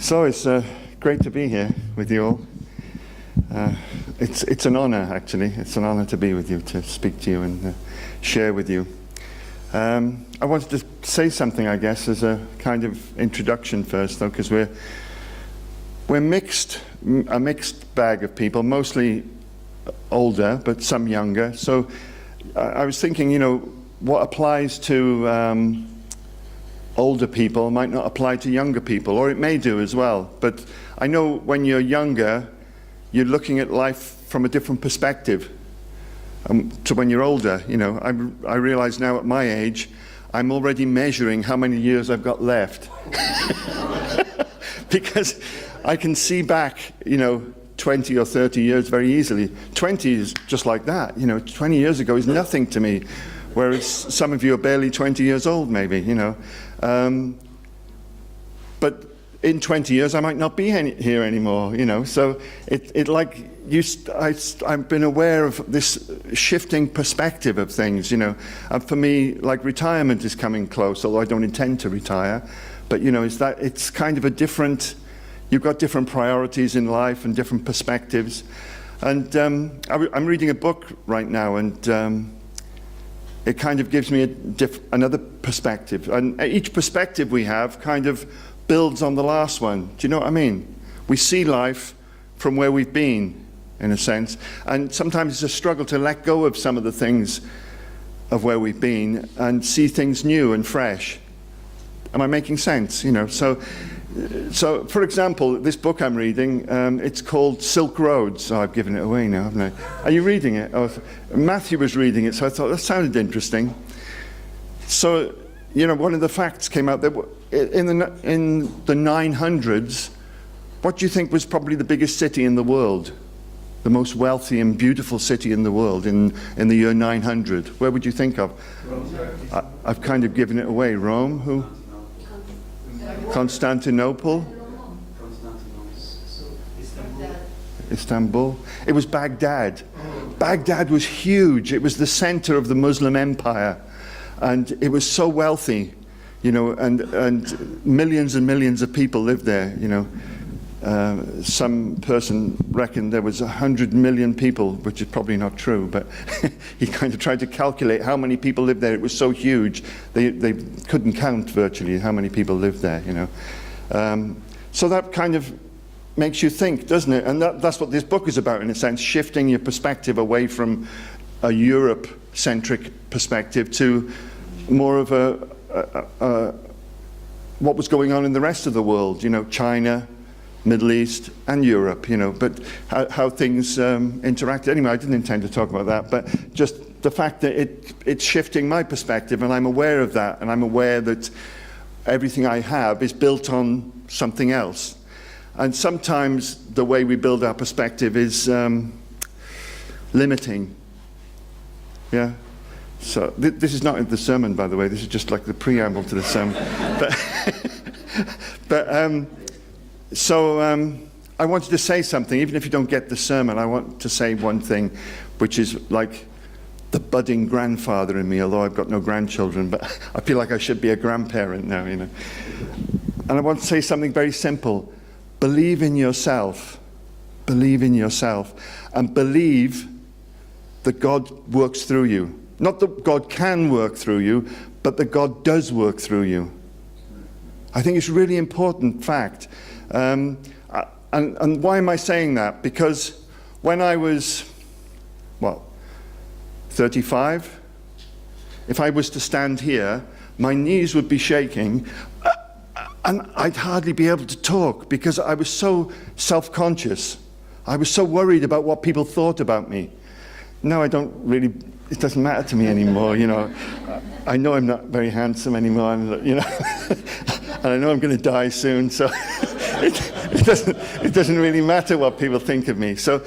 So it's great to be here with you all. It's an honor, actually. It's an honor to be with you, to speak to you and share with you. I wanted to say something, I guess, as a kind of introduction first, though, because we're a mixed bag of people, mostly older, but some younger. So I was thinking, you know, what applies to older people might not apply to younger people, or it may do as well. But I know when you're younger, you're looking at life from a different perspective to when you're older. You know, I realize now at my age, I'm already measuring how many years I've got left. Because I can see back, you know, 20 or 30 years very easily. 20 is just like that, you know, 20 years ago is nothing to me. Whereas some of you are barely 20 years old, maybe, you know. But in 20 years, I might not be here anymore, you know. So I've been aware of this shifting perspective of things, you know. And for me, like, retirement is coming close, although I don't intend to retire. But, you know, it's kind of a different, you've got different priorities in life and different perspectives. And I'm reading a book right now, and it kind of gives me another perspective. And each perspective we have kind of builds on the last one. Do you know what I mean? We see life from where we've been, in a sense. And sometimes it's a struggle to let go of some of the things of where we've been and see things new and fresh. Am I making sense? You know, so for example, this book I'm reading, it's called Silk Roads. Oh, I've given it away now, haven't I? Are you reading it? Oh, Matthew was reading it, so I thought that sounded interesting. So, you know, one of the facts came out that in the 900s, what do you think was probably the biggest city in the world? The most wealthy and beautiful city in the world in the year 900? Where would you think of? I've kind of given it away. Rome? Who? Constantinople? Istanbul? It was Baghdad. Baghdad was huge. It was the center of the Muslim empire. And it was so wealthy, you know, and millions and millions of people lived there, you know. Some person reckoned there was 100 million people, which is probably not true, but he kind of tried to calculate how many people lived there. It was so huge, they couldn't count virtually how many people lived there, you know. So that kind of makes you think, doesn't it? And that's what this book is about, in a sense, shifting your perspective away from a Europe-centric perspective to more of what was going on in the rest of the world, you know, China, Middle East and Europe, you know, but how things interact. Anyway, I didn't intend to talk about that, but just the fact that it's shifting my perspective, and I'm aware of that, and I'm aware that everything I have is built on something else. And sometimes the way we build our perspective is limiting. Yeah. So this is not in the sermon, by the way. This is just like the preamble to the sermon. So I wanted to say something, even if you don't get the sermon. I want to say one thing, which is like the budding grandfather in me, although I've got no grandchildren, but I feel like I should be a grandparent now, you know. And I want to say something very simple. Believe in yourself. Believe in yourself. And believe that God works through you. Not that God can work through you, but that God does work through you. I think it's a really important fact. And why am I saying that? Because when I was, 35, if I was to stand here, my knees would be shaking, and I'd hardly be able to talk because I was so self-conscious. I was so worried about what people thought about me. Now I don't really, it doesn't matter to me anymore, you know. I know I'm not very handsome anymore, you know, and I know I'm going to die soon, so it doesn't really matter what people think of me. So,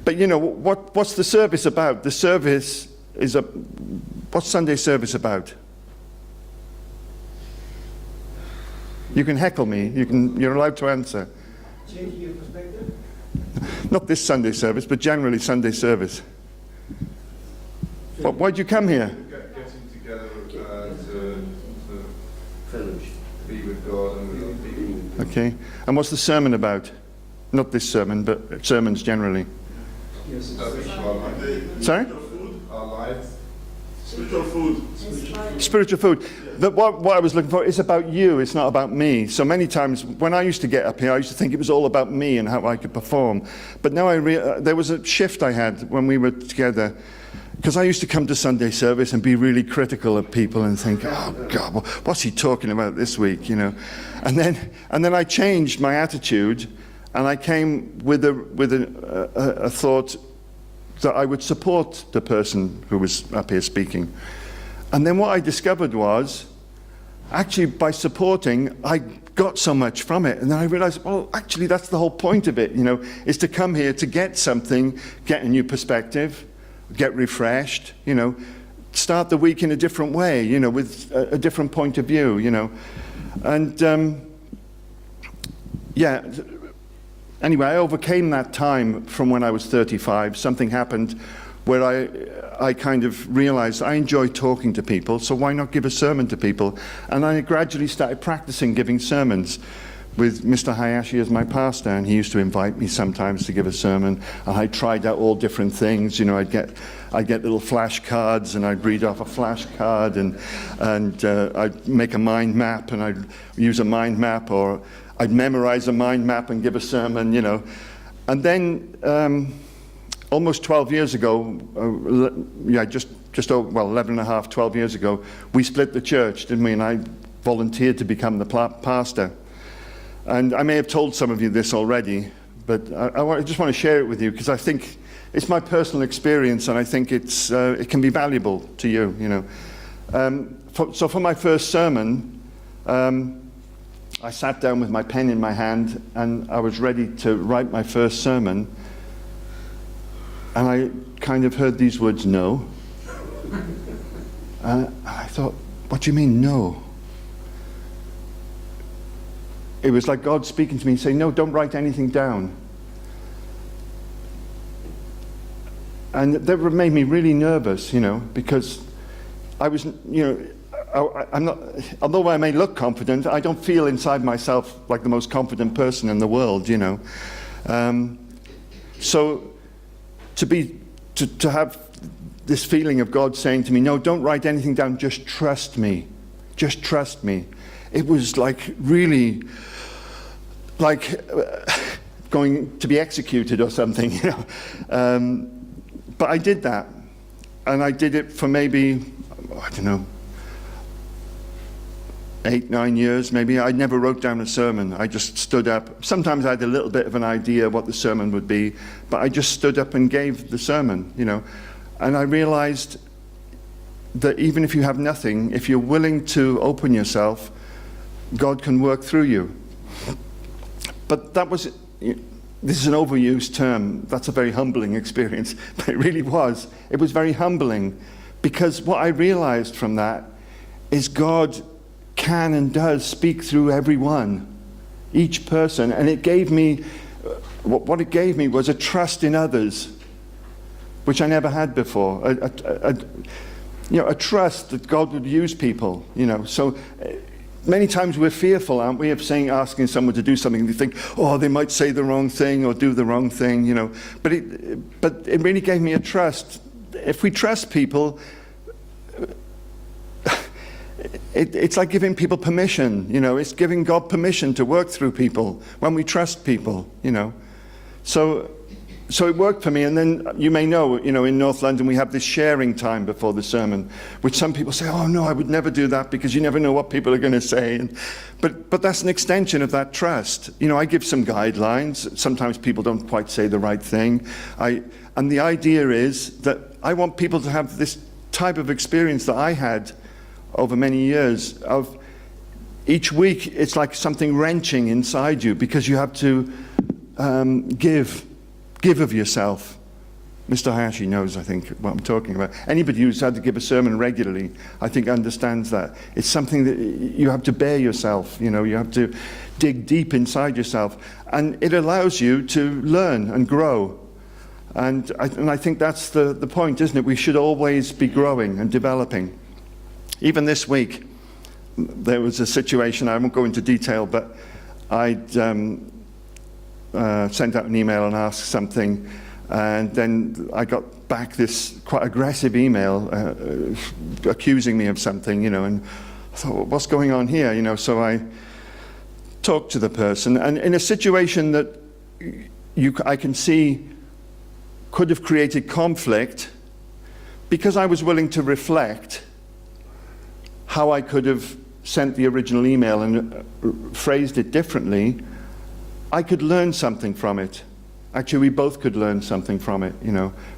but you know, what's the service about? The service is what's Sunday service about? You can heckle me. You're allowed to answer. Changing your perspective? Not this Sunday service, but generally Sunday service. Why'd you come here? Getting together to fellowship. be with God and with other people. Okay. And what's the sermon about? Not this sermon, but sermons generally. Sorry? Our lives. Spiritual food. Spiritual food. What I was looking for is about you, it's not about me. So many times when I used to get up here, I used to think it was all about me and how I could perform. But now there was a shift I had when we were together. Because I used to come to Sunday service and be really critical of people and think, oh God, what's he talking about this week, you know? And then I changed my attitude, and I came with a thought that I would support the person who was up here speaking. And then what I discovered was, actually by supporting, I got so much from it. And then I realized, well, actually that's the whole point of it, you know, is to come here to get something, get a new perspective, get refreshed, you know, start the week in a different way, you know, with a different point of view, you know. And yeah, anyway, I overcame that time from when I was 35. Something happened where I kind of realized I enjoy talking to people, so why not give a sermon to people? And I gradually started practicing giving sermons with Mr. Hayashi as my pastor, and he used to invite me sometimes to give a sermon. And I tried out all different things. You know, I'd get little flashcards, and I'd read off a flashcard, and I'd make a mind map, and I'd use a mind map, or I'd memorize a mind map and give a sermon. You know, and then almost 12 years ago, just over, 11 and a half, 12 years ago, we split the church, didn't we? And I volunteered to become the pastor. And I may have told some of you this already, but I just want to share it with you because I think it's my personal experience, and I think it can be valuable to you. You know, so for my first sermon, I sat down with my pen in my hand, and I was ready to write my first sermon, and I kind of heard these words, "No." I thought, "What do you mean, no?" It was like God speaking to me and saying, "No, don't write anything down." And that made me really nervous, you know, because I was, you know, I'm not, although I may look confident, I don't feel inside myself like the most confident person in the world, you know. So to have this feeling of God saying to me, "No, don't write anything down, just trust me. Just trust me." It was like really like going to be executed or something, you know. But I did that, and I did it for maybe, I don't know, 8, 9 years maybe. I never wrote down a sermon. I just stood up. Sometimes I had a little bit of an idea what the sermon would be, but I just stood up and gave the sermon, you know. And I realized that even if you have nothing, if you're willing to open yourself, God can work through you. But this is an overused term. That's a very humbling experience, but it really was. It was very humbling, because what I realized from that is God can and does speak through everyone, each person, and it gave me, what it gave me was a trust in others, which I never had before. You know, a trust that God would use people, you know. So many times we're fearful, aren't we, of asking someone to do something, and we think, oh, they might say the wrong thing or do the wrong thing, you know. But it really gave me a trust. If we trust people, it's like giving people permission, you know. It's giving God permission to work through people when we trust people, you know. So it worked for me. And then you may know, you know, in North London we have this sharing time before the sermon, which some people say, oh no, I would never do that because you never know what people are going to say. But that's an extension of that trust. You know, I give some guidelines. Sometimes people don't quite say the right thing. And the idea is that I want people to have this type of experience that I had over many years of each week. It's like something wrenching inside you because you have to give of yourself. Mr. Hayashi knows, I think, what I'm talking about. Anybody who's had to give a sermon regularly, I think, understands that. It's something that you have to bear yourself, you know, you have to dig deep inside yourself. And it allows you to learn and grow. And I think that's the point, isn't it? We should always be growing and developing. Even this week, there was a situation, I won't go into detail, but I'd sent out an email and asked something, and then I got back this quite aggressive email accusing me of something, and I thought, what's going on here, so I talked to the person, and in a situation that I can see could have created conflict, because I was willing to reflect how I could have sent the original email and phrased it differently, I could learn something from it. Actually, we both could learn something from it,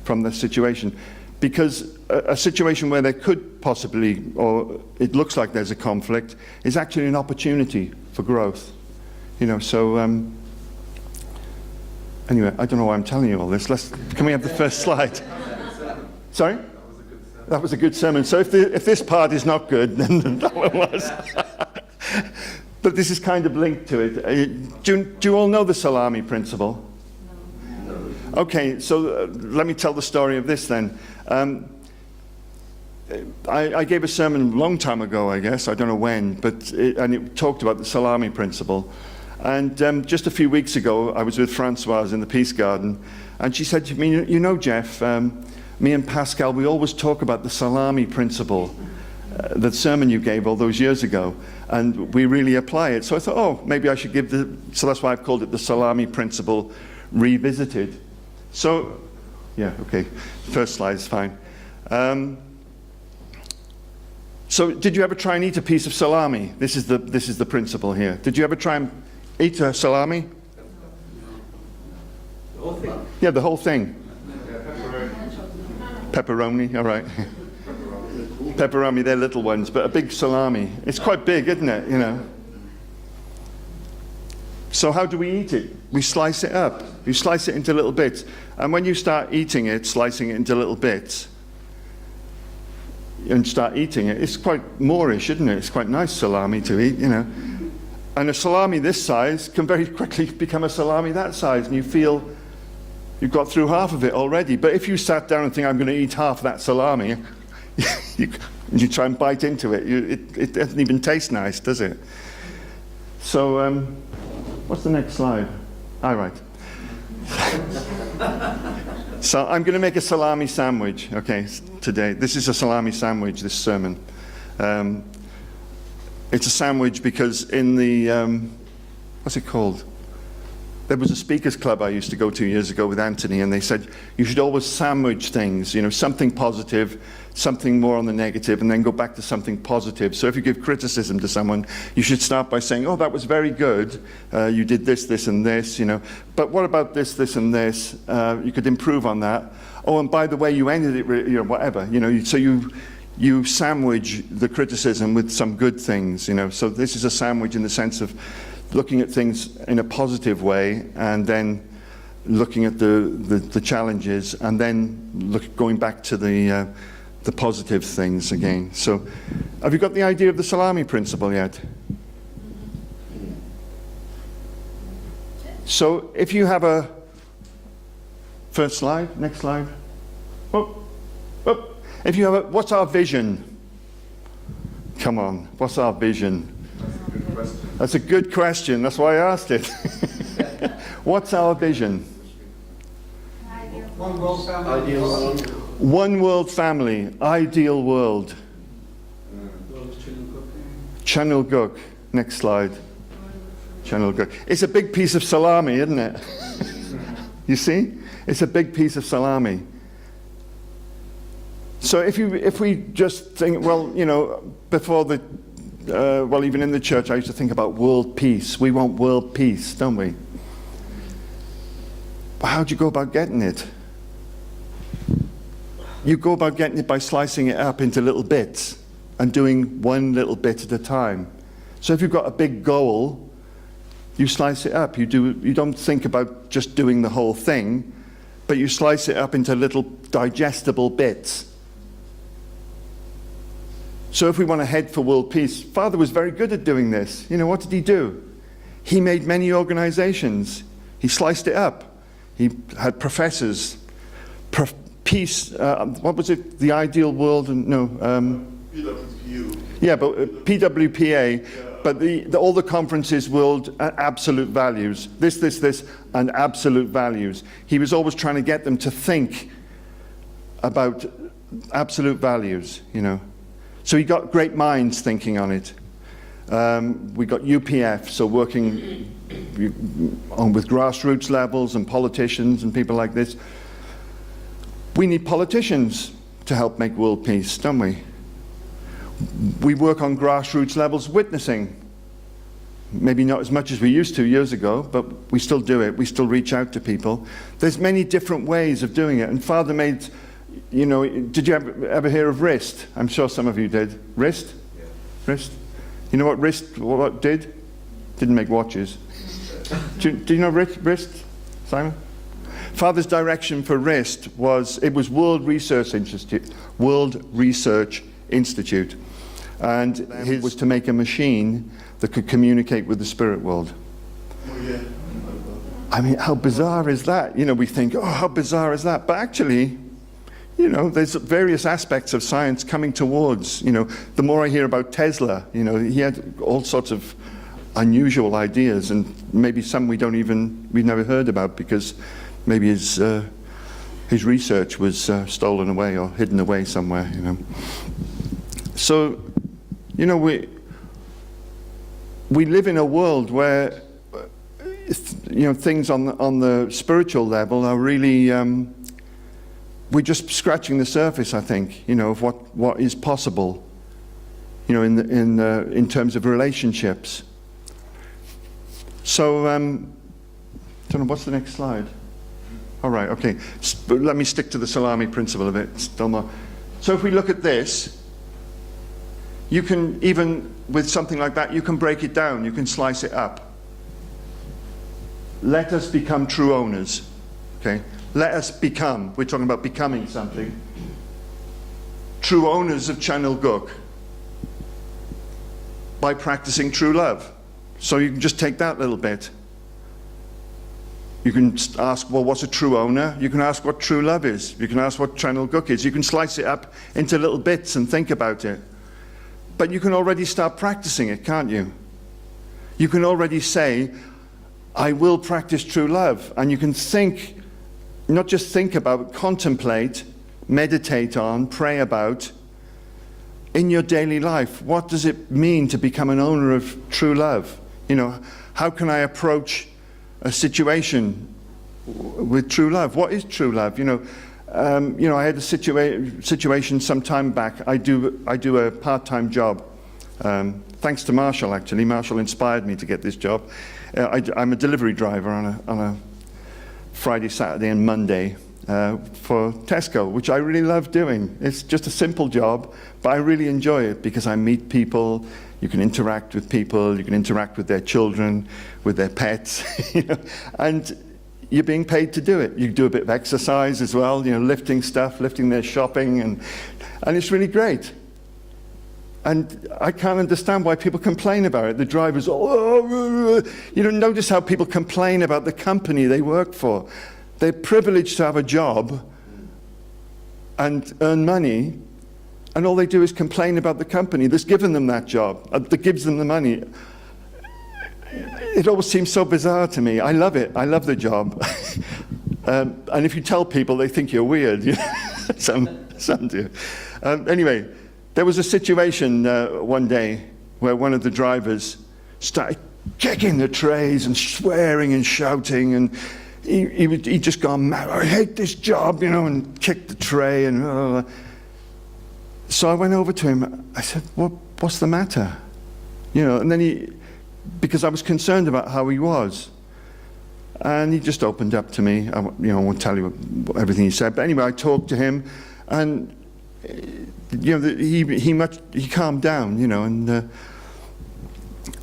from the situation. Because a situation where there could possibly, or it looks like there's a conflict, is actually an opportunity for growth. So anyway, I don't know why I'm telling you all this. Can we have the first slide? Sorry? That was a good sermon. So if this part is not good, then that one was. But this is kind of linked to it. Do you all know the Salami principle? No. Okay, so let me tell the story of this then. I gave a sermon a long time ago, I guess. I don't know when, and it talked about the Salami principle. And just a few weeks ago, I was with Francoise in the Peace Garden, and she said to me, Jeff, me and Pascal, we always talk about the Salami principle, the sermon you gave all those years ago, and we really apply it. So I thought, maybe I should so that's why I've called it the Salami principle revisited. So, yeah, okay, first slide is fine. So did you ever try and eat a piece of salami? This is the principle here. Did you ever try and eat a salami? The whole thing? Yeah, the whole thing. Pepperoni, all right. Pepperoni, they're little ones, but a big salami. It's quite big, isn't it, So how do we eat it? We slice it up. You slice it into little bits. And when you start eating it, slicing it into little bits, and start eating it, it's quite Moorish, isn't it? It's quite nice salami to eat, And a salami this size can very quickly become a salami that size, and you feel you've got through half of it already. But if you sat down and think, I'm going to eat half that salami, you try and bite into it, it doesn't even taste nice, does it? So, what's the next slide? All right. So I'm going to make a salami sandwich, okay, today. This is a salami sandwich, this sermon. It's a sandwich because in the, what's it called? There was a speakers club I used to go to years ago with Anthony, and they said you should always sandwich things, something positive, something more on the negative, and then go back to something positive. So if you give criticism to someone, you should start by saying, oh, that was very good, you did this, this, and this, but what about this, this, and this? You could improve on that. Oh, and by the way, you ended it, whatever, so you sandwich the criticism with some good things, So this is a sandwich in the sense of looking at things in a positive way, and then looking at the challenges, and then going back to the positive things again. So, have you got the idea of the salami principle yet? So, if you have a first slide, next slide. Whoop, whoop. If you have what's our vision? Come on, what's our vision? That's a good question. That's why I asked it. What's our vision? One world family. Ideal world. One world family. Ideal world. Channel Guk. Next slide. Channel Guk. It's a big piece of salami, isn't it? You see? It's a big piece of salami. So if we just think, well, before the even in the church, I used to think about world peace. We want world peace, don't we? But how do you go about getting it? You go about getting it by slicing it up into little bits and doing one little bit at a time. So if you've got a big goal, you slice it up. You don't think about just doing the whole thing, but you slice it up into little digestible bits. So if we want to head for world peace, Father was very good at doing this. What did he do? He made many organizations. He sliced it up. He had professors. Peace, what was it? The ideal world? No. PWPU. Yeah, but PWPA. But all the conferences world absolute values. This, and absolute values. He was always trying to get them to think about absolute values, you know. So he got great minds thinking on it. We got UPF, so working with grassroots levels and politicians and people like this. We need politicians to help make world peace, don't we? We work on grassroots levels witnessing. Maybe not as much as we used to years ago, but we still do it. We still reach out to people. There's many different ways of doing it. And Father made, you know, did you ever hear of RIST? I'm sure some of you did. RIST? Yeah. RIST? You know what RIST what did? Didn't make watches. Do you know RIST, Simon? Father's direction for RIST was, it was World Research Institute. World Research Institute. And his was to make a machine that could communicate with the spirit world. Oh, yeah. I mean, how bizarre is that? You know, we think, oh, how bizarre is that? But actually, you know, there's various aspects of science coming towards, you know, the more I hear about Tesla, you know, he had all sorts of unusual ideas, and maybe some we've never heard about because maybe his research was stolen away or hidden away somewhere, you know. So, you know, we live in a world where, you know, things on the spiritual level are really, we're just scratching the surface, I think, you know, of what is possible, you know, in terms of relationships. So, don't know, what's the next slide? All right, okay. Let me stick to the Salami principle of it. Still more. So if we look at this, you can, even with something like that, you can break it down, you can slice it up. Let us become true owners, okay? Let us become, we're talking about becoming something, true owners of Channel Guk by practicing true love. So you can just take that little bit. You can ask, well, what's a true owner? You can ask what true love is. You can ask what Channel Guk is. You can slice it up into little bits and think about it. But you can already start practicing it, can't you? You can already say, I will practice true love. And you can think, not just think about, contemplate, meditate on, pray about, in your daily life. What does it mean to become an owner of true love? You know, how can I approach a situation with true love? What is true love? You know, I had a situation some time back. I do a part-time job. Thanks to Marshall, actually. Marshall inspired me to get this job. I'm a delivery driver on a Friday, Saturday, and Monday for Tesco, which I really love doing. It's just a simple job, but I really enjoy it because I meet people. You can interact with people. You can interact with their children, with their pets, you know, and you're being paid to do it. You do a bit of exercise as well, you know, lifting stuff, lifting their shopping, and it's really great. And I can't understand why people complain about it. The drivers, you know, notice how people complain about the company they work for. They're privileged to have a job and earn money, and all they do is complain about the company that's given them that job, that gives them the money. It always seems so bizarre to me. I love it. I love the job. And if you tell people, they think you're weird. You know? Some do. Anyway, there was a situation one day where one of the drivers started kicking the trays and swearing and shouting, and he'd just gone mad. I hate this job, you know, and kicked the tray. And so I went over to him. I said, what's the matter? You know, and then because I was concerned about how he was. And he just opened up to me. I won't tell you everything he said. But anyway, I talked to him, and you know, he calmed down, you know, and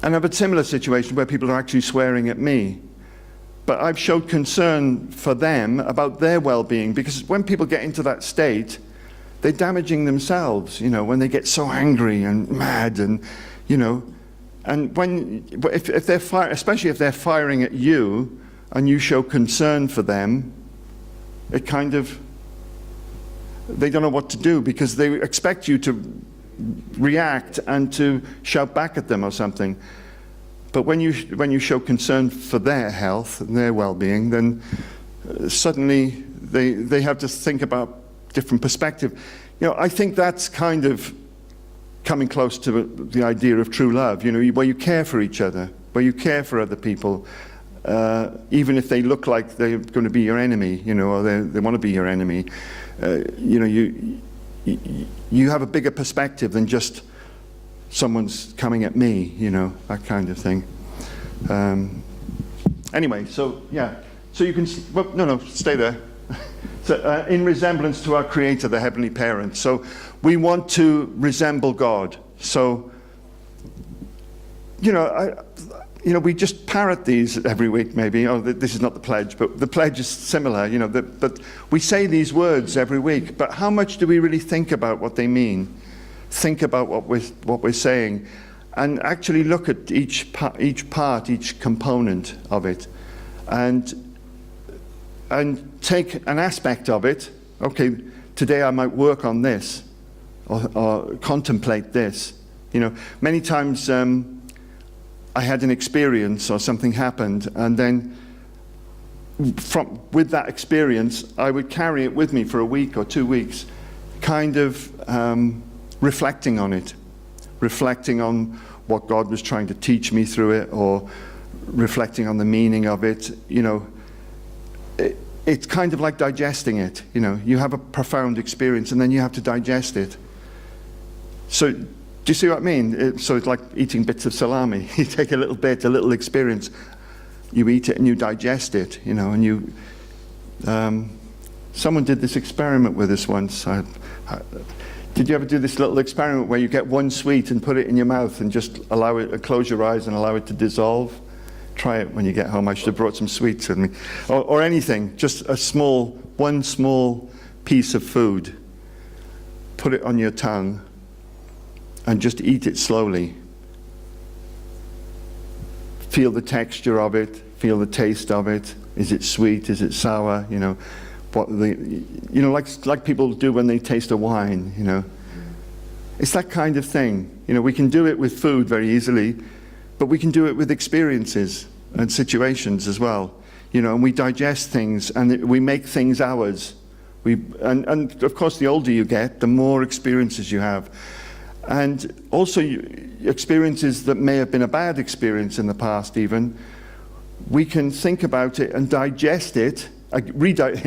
I've had similar situations where people are actually swearing at me. But I've showed concern for them about their well-being, because when people get into that state, they're damaging themselves, you know, when they get so angry and mad, and, you know, and if they're especially if they're firing at you and you show concern for them, it kind of, they don't know what to do, because they expect you to react and to shout back at them or something. But when you show concern for their health and their well-being, then suddenly they have to think about different perspective. I think that's kind of coming close to the idea of true love, where you care for each other, where you care for other people, even if they look like they're going to be your enemy, or they want to be your enemy. You have a bigger perspective than just someone's coming at me, that kind of thing. Anyway, so yeah, so you can, well, no, stay there. So, in resemblance to our Creator, the Heavenly Parent. So we want to resemble God. So, we just parrot these every week, maybe. Oh, this is not the pledge, but the pledge is similar. But we say these words every week. But how much do we really think about what they mean? Think about what we're saying, and actually look at each part, each component of it, and take an aspect of it. Okay, today I might work on this, or contemplate this. Many times I had an experience or something happened, and then with that experience, I would carry it with me for a week or 2 weeks, kind of reflecting on it, reflecting on what God was trying to teach me through it, or reflecting on the meaning of it. It's kind of like digesting it. You have a profound experience and then you have to digest it. So do you see what I mean? So it's like eating bits of salami. You take a little bit, a little experience, you eat it and you digest it, and you someone did this experiment with us once. Did you ever do this little experiment where you get one sweet and put it in your mouth and just allow it, close your eyes and allow it to dissolve? Try it when you get home. I should have brought some sweets with me. Or anything, just one small piece of food. Put it on your tongue and just eat it slowly. Feel the texture of it, feel the taste of it. Is it sweet? Is it sour? Like people do when they taste a wine, It's that kind of thing. We can do it with food very easily, but we can do it with experiences and situations as well. And we digest things and we make things ours. And of course, the older you get, the more experiences you have. And also experiences that may have been a bad experience in the past even, we can think about it and digest it, regurgitate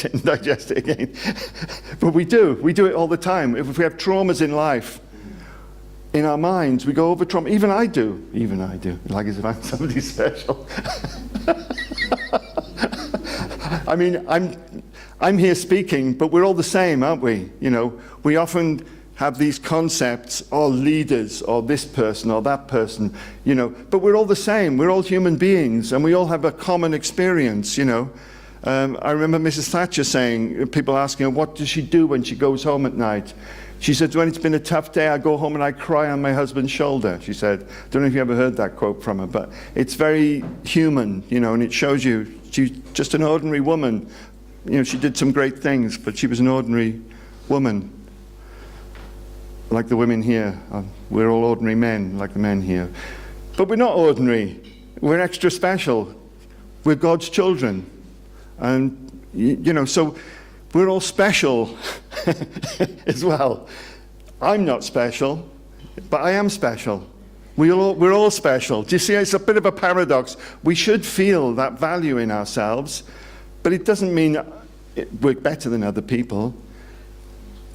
it and digest it again. But we do it all the time. If we have traumas in life, in our minds, we go over trauma. Even I do, like as if I'm somebody special. I mean, I'm here speaking, but we're all the same, aren't we? We often have these concepts, or leaders, or this person, or that person, but we're all the same. We're all human beings, and we all have a common experience, I remember Mrs. Thatcher saying, people asking her, what does she do when she goes home at night? She said, when it's been a tough day, I go home and I cry on my husband's shoulder, she said. I don't know if you ever heard that quote from her, but it's very human, and it shows you she's just an ordinary woman. She did some great things, but she was an ordinary woman. Like the women here. We're all ordinary men, like the men here. But we're not ordinary. We're extra special. We're God's children. And, so we're all special as well. I'm not special, but I am special. We're all special. Do you see, it's a bit of a paradox. We should feel that value in ourselves, but it doesn't mean we're better than other people.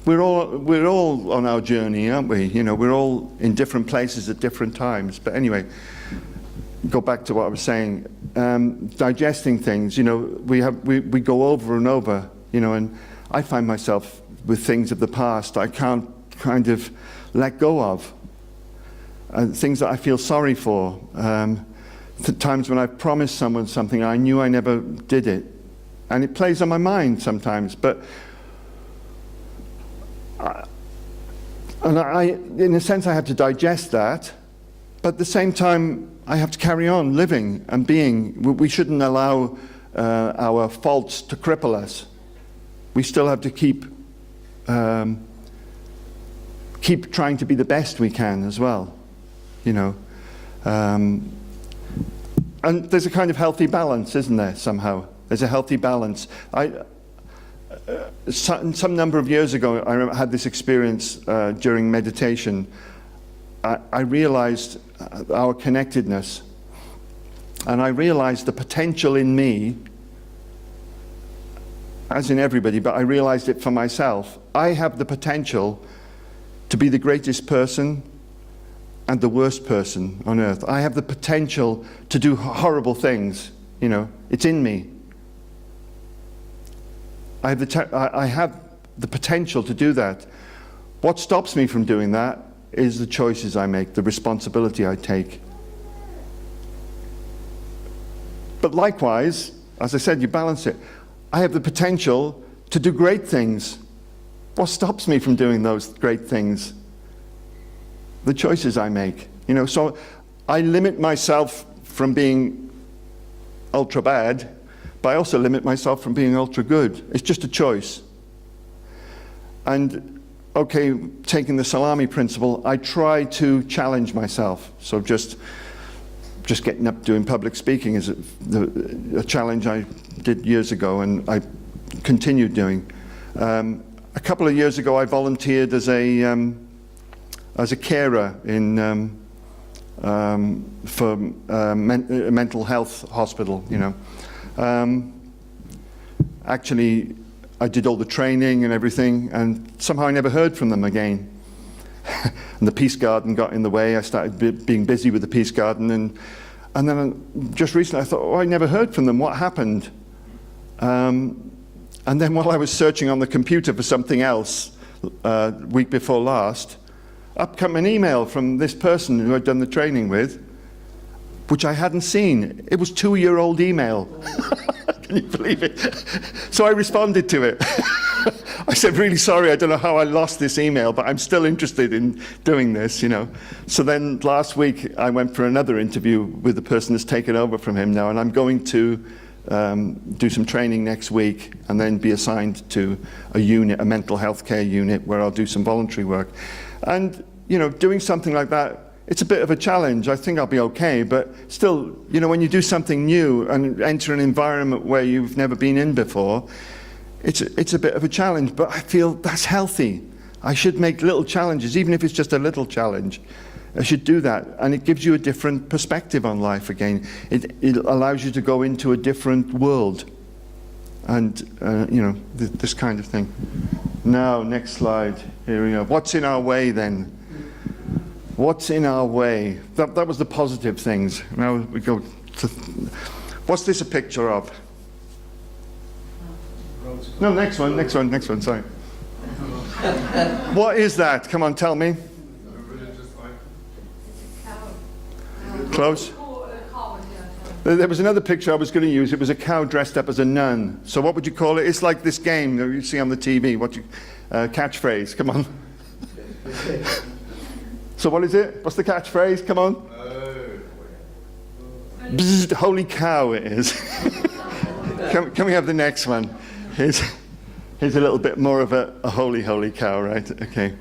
We're all on our journey, aren't we? We're all in different places at different times. But anyway, go back to what I was saying. Digesting things, we go over and over, and I find myself with things of the past I can't kind of let go of. Things that I feel sorry for. Times when I've promised someone something, I knew I never did it. And it plays on my mind sometimes, but in a sense, I have to digest that, but at the same time, I have to carry on living and being. We shouldn't allow our faults to cripple us. We still have to keep keep trying to be the best we can as well, you know. And there's a kind of healthy balance, isn't there, somehow? There's a healthy balance. Some number of years ago, I remember I had this experience during meditation. I realized our connectedness, and I realized the potential in me, as in everybody, but I realized it for myself. I have the potential to be the greatest person and the worst person on earth. I have the potential to do horrible things, you know. It's in me. I have the potential to do that. What stops me from doing that is the choices I make, the responsibility I take. But likewise, as I said, you balance it. I have the potential to do great things. What stops me from doing those great things? The choices I make. You know, so I limit myself from being ultra bad, but I also limit myself from being ultra good. It's just a choice. And okay, taking the Salami principle, I try to challenge myself. So just getting up doing public speaking is a challenge I did years ago, and I continued doing. A couple of years ago, I volunteered as a carer in for a mental health hospital. You know, actually, I did all the training and everything, and somehow I never heard from them again. And the Peace Garden got in the way. I started being busy with the Peace Garden, and then just recently I thought, oh, I never heard from them. What happened? And then while I was searching on the computer for something else, week before last, up came an email from this person who I'd done the training with, which I hadn't seen. It was a 2-year-old email. Can you believe it? So I responded to it. I said, really sorry, I don't know how I lost this email, but I'm still interested in doing this, you know. So then last week I went for another interview with the person that's taken over from him now, and I'm going to do some training next week and then be assigned to a unit, a mental health care unit, where I'll do some voluntary work. And, you know, doing something like that, it's a bit of a challenge. I think I'll be okay, but still, you know, when you do something new and enter an environment where you've never been in before, it's a bit of a challenge, but I feel that's healthy. I should make little challenges, even if it's just a little challenge. I should do that, and it gives you a different perspective on life again. It allows you to go into a different world, and you know, this kind of thing. Now, next slide. Here we go. What's in our way then? What's in our way? That was the positive things. Now we go to, what's this a picture of? No, next one, sorry. What is that? Come on, tell me. Close? There was another picture I was going to use. It was a cow dressed up as a nun. So what would you call it? It's like this game that you see on the TV. Catchphrase, come on. So what is it? What's the catchphrase? Come on. Bzzz, holy cow it is. Can we have the next one? Here's a little bit more of a holy cow, right? Okay.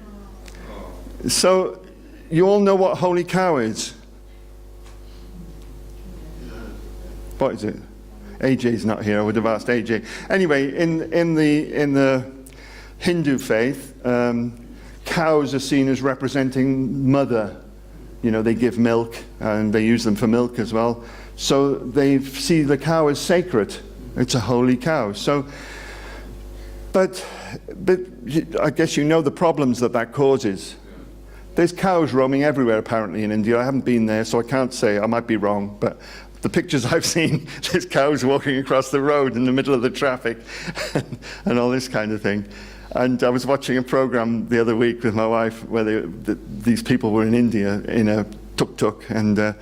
So you all know what holy cow is? What is it? AJ's not here. I would have asked AJ. Anyway, in the Hindu faith, cows are seen as representing mother. You know, they give milk, and they use them for milk as well. So they see the cow as sacred. It's a holy cow. So, but I guess you know the problems that causes. There's cows roaming everywhere apparently in India. I haven't been there, so I can't say. I might be wrong, but the pictures I've seen, there's cows walking across the road in the middle of the traffic and all this kind of thing. And I was watching a program the other week with my wife where these people were in India in a tuk-tuk, and it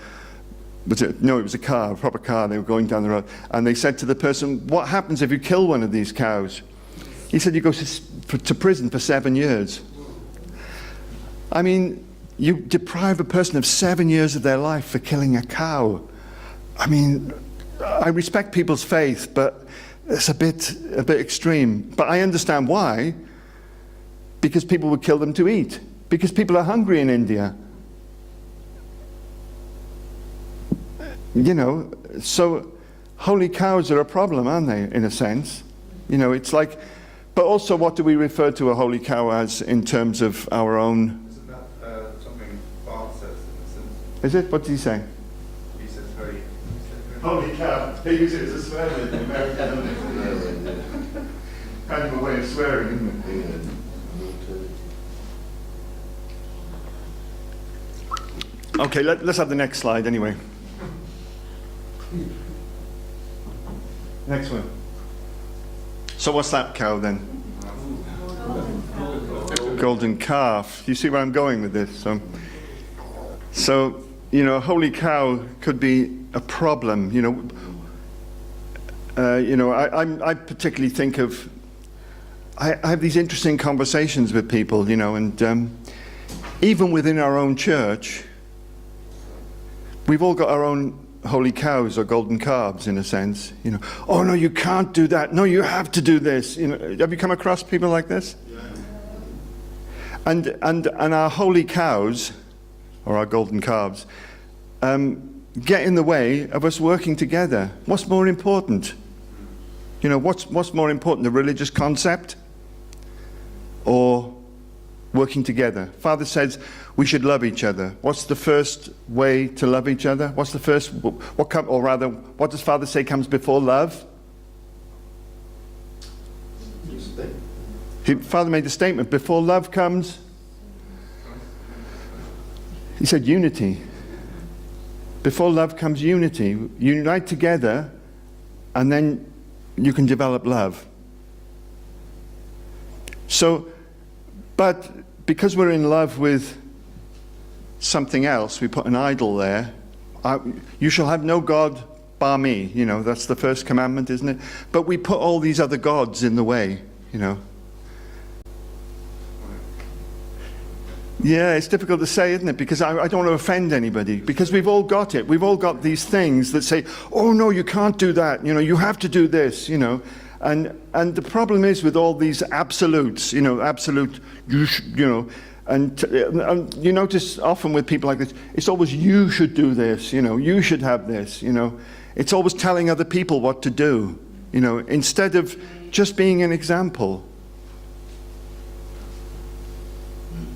was a car, a proper car. They were going down the road, and they said to the person, what happens if you kill one of these cows? He said, you go to prison for 7 years. I mean, you deprive a person of 7 years of their life for killing a cow. I mean, I respect people's faith, but it's a bit extreme. But I understand why. Because people would kill them to eat. because people are hungry in India. You know, so holy cows are a problem, aren't they, in a sense? You know, it's like, but also what do we refer to a holy cow as in terms of our own? Isn't that something Bob says in a sense? Is it? What did he say? He says very. Holy cow. They use it as a swear word in America, don't they? Kind of a way of swearing, isn't it? Okay, let's have the next slide anyway. Next one. So what's that cow then? Golden calf. You see where I'm going with this? So you know, holy cow could be a problem. You know, I particularly think of. I have these interesting conversations with people, you know, and even within our own church, we've all got our own holy cows or golden calves, in a sense. You know, oh no, you can't do that. No, you have to do this. You know, have you come across people like this? Yeah. And our holy cows, or our golden calves, get in the way of us working together. What's more important? You know, what's more important, the religious concept or working together? Father says we should love each other. What's the first way to love each other? What's the first, what does Father say comes before love? Father made a statement, before love comes, he said unity. Before love comes unity. You unite together and then you can develop love. So, but because we're in love with something else, we put an idol there. You shall have no God bar me. You know, that's the first commandment, isn't it? But we put all these other gods in the way, you know. Yeah, it's difficult to say, isn't it? Because I don't want to offend anybody. Because we've all got it. We've all got these things that say, oh no, you can't do that. You know, you have to do this, you know. And the problem is with all these absolutes, you know, absolute, you know, and you notice often with people like this, it's always you should do this, you know, you should have this, you know. It's always telling other people what to do, you know, instead of just being an example.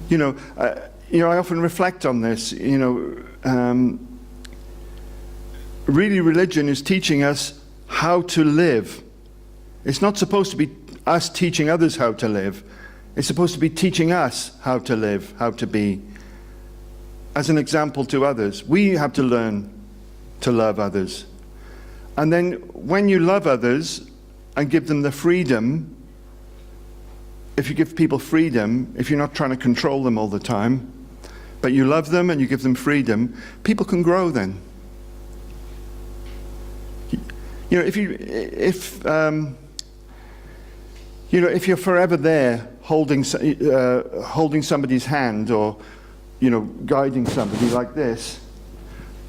You know, I often reflect on this, you know, really religion is teaching us how to live. It's not supposed to be us teaching others how to live. It's supposed to be teaching us how to live, how to be, as an example to others. We have to learn to love others. And then when you love others and give them the freedom, if you give people freedom, if you're not trying to control them all the time, but you love them and you give them freedom, people can grow then. You know, if you're forever there holding somebody's hand or, you know, guiding somebody like this,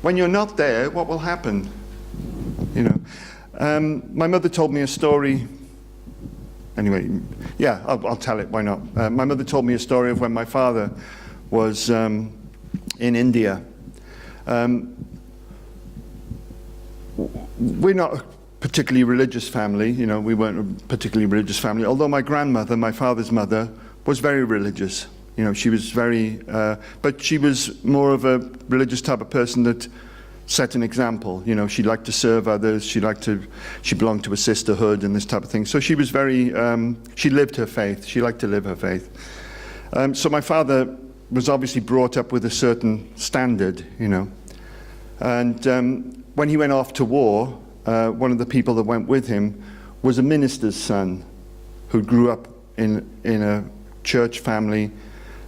when you're not there, what will happen? You know, my mother told me a story. Anyway, yeah, I'll tell it, why not? My mother told me a story of when my father was in India. We're not a particularly religious family, you know, we weren't a particularly religious family, although my grandmother, my father's mother, was very religious. You know, she was very, but she was more of a religious type of person that set an example. You know, she liked to serve others, she belonged to a sisterhood and this type of thing. So she was very, she lived her faith, she liked to live her faith. So my father was obviously brought up with a certain standard, you know. And when he went off to war, one of the people that went with him was a minister's son who grew up in a church family.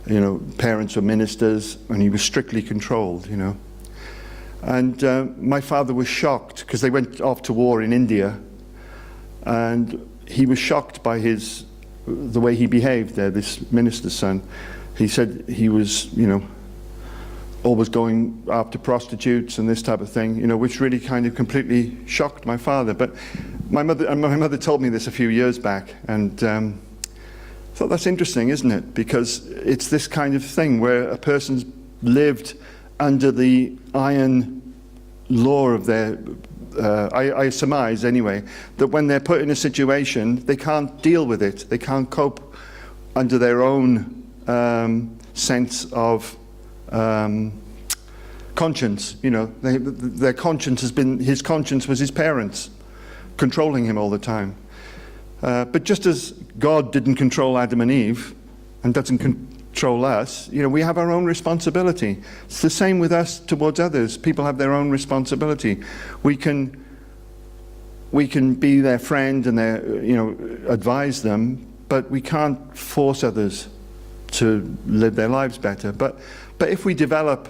You know, parents were ministers and he was strictly controlled, you know. And my father was shocked because they went off to war in India, and he was shocked by the way he behaved there, this minister's son. He said he was, you know, always going after prostitutes and this type of thing, you know, which really kind of completely shocked my father. But my mother told me this a few years back, and thought that's interesting, isn't it? Because it's this kind of thing where a person's lived under the iron law of their, I surmise anyway, that when they're put in a situation, they can't deal with it. They can't cope under their own sense of conscience. You know, their conscience has been, his conscience was his parents, controlling him all the time. But just as God didn't control Adam and Eve, and doesn't control us, you know, we have our own responsibility. It's the same with us towards others. People have their own responsibility. We can be their friend and their, you know, advise them, but we can't force others to live their lives better. But if we develop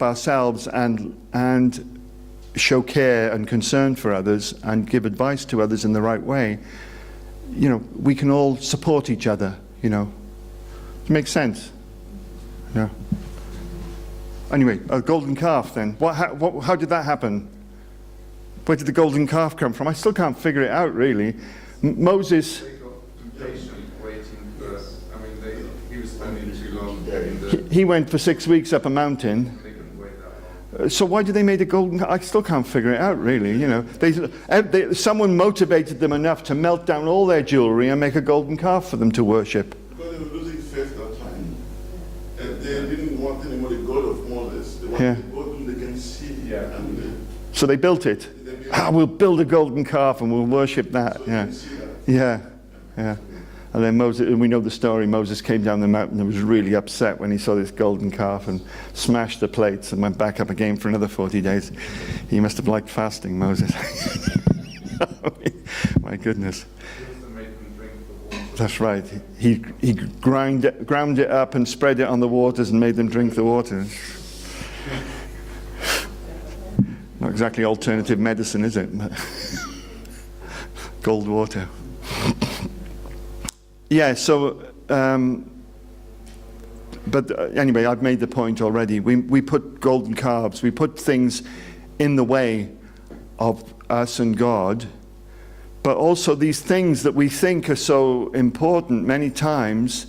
ourselves and show care and concern for others and give advice to others in the right way, you know, we can all support each other, you know. It makes sense. Yeah. Anyway, a golden calf then. How did that happen? Where did the golden calf come from? I still can't figure it out, really. Moses... They got impatient waiting for, I mean, he was spending too long in the... He went for 6 weeks up a mountain. They couldn't wait that long. So why did they make a golden calf? I still can't figure it out, really, you know. Someone motivated them enough to melt down all their jewelry and make a golden calf for them to worship. Because they were losing faith that time. And they didn't want anymore the God of Moses. They wanted the God whom they can see. Yeah. And So they built it. We'll build a golden calf and we'll worship that. so Yeah. they can see that. Yeah. And then Moses, and we know the story, Moses came down the mountain and was really upset when he saw this golden calf and smashed the plates and went back up again for another 40 days. He must have liked fasting, Moses. My goodness. He also made them drink the water. That's right. He ground it up and spread it on the waters and made them drink the water. Not exactly alternative medicine, is it? Gold water. Yeah, so, anyway, I've made the point already. We put golden calves, we put things in the way of us and God, but also these things that we think are so important many times,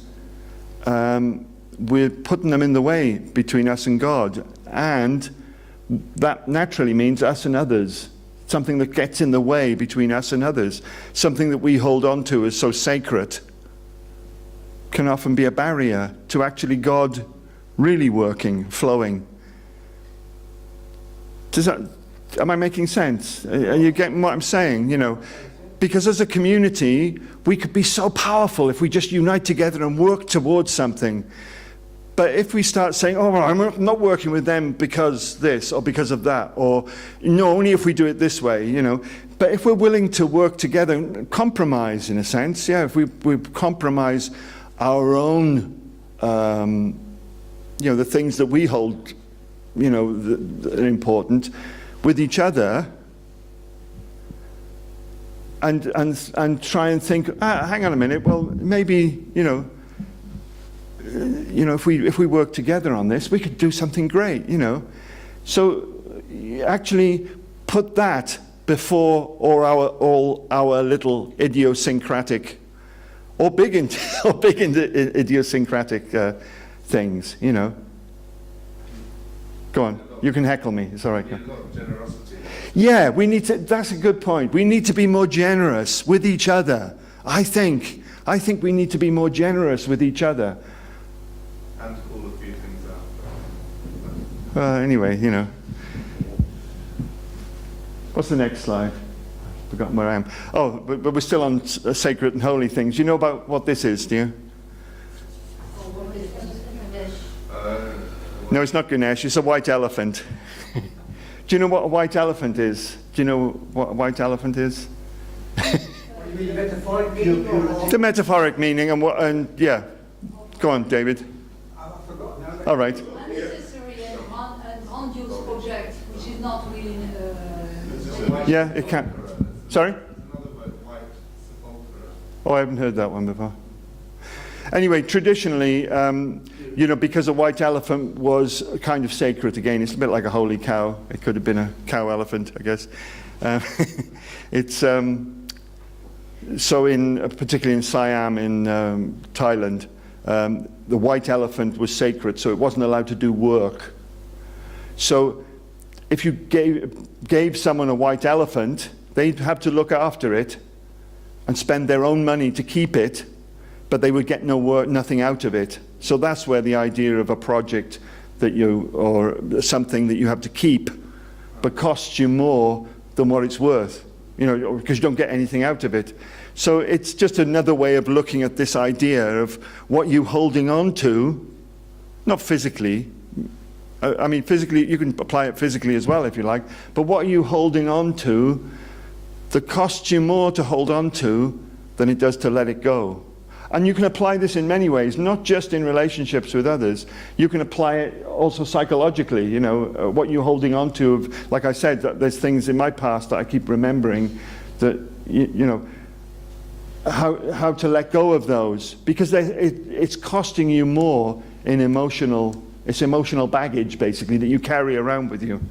we're putting them in the way between us and God. And that naturally means us and others. Something that gets in the way between us and others. Something that we hold on to as so sacred can often be a barrier to actually God really working, flowing. Am I making sense? Are you getting what I'm saying? You know, because as a community, we could be so powerful if we just unite together and work towards something. But if we start saying, oh, well, I'm not working with them because this or because of that, or no, only if we do it this way, you know. But if we're willing to work together, compromise in a sense, yeah, if we compromise our own, you know, the things that we hold, you know, that are important with each other, and try and think, hang on a minute, well, maybe, you know, if we work together on this, we could do something great, you know. So actually put that before all our little idiosyncratic or big idiosyncratic things, you know. Go on, you can heckle me, it's all right. A lot of generosity. Yeah, we need to, that's a good point. We need to be more generous with each other. I think we need to be more generous with each other. And call a few things out. Anyway, you know. What's the next slide? Forgotten where I am. Oh, but we're still on sacred and holy things. Do you know about what this is, do you? No, it's not Ganesh, it's a white elephant. Do you know what a white elephant is? Do you know what a white elephant is? The metaphoric meaning and yeah. Go on, David. All right. Unnecessary and unused project, which is not really. Yeah, it can. Sorry? Another word, white sepulchre. Oh, I haven't heard that one before. Anyway, traditionally, you know, because a white elephant was kind of sacred again, it's a bit like a holy cow. It could have been a cow elephant, I guess. It's So particularly in Siam in Thailand, the white elephant was sacred, so it wasn't allowed to do work. So if you gave someone a white elephant, they'd have to look after it and spend their own money to keep it, but they would get no work, nothing out of it. So that's where the idea of a project or something that you have to keep, but costs you more than what it's worth, because you don't get anything out of it. So it's just another way of looking at this idea of what you're holding on to, not physically. I mean, physically, you can apply it physically as well if you like, but what are you holding on to that costs you more to hold on to than it does to let it go? And you can apply this in many ways, not just in relationships with others. You can apply it also psychologically, what you're holding on to. Like I said, there's things in my past that I keep remembering that, how to let go of those. Because it's costing you more in emotional baggage, basically, that you carry around with you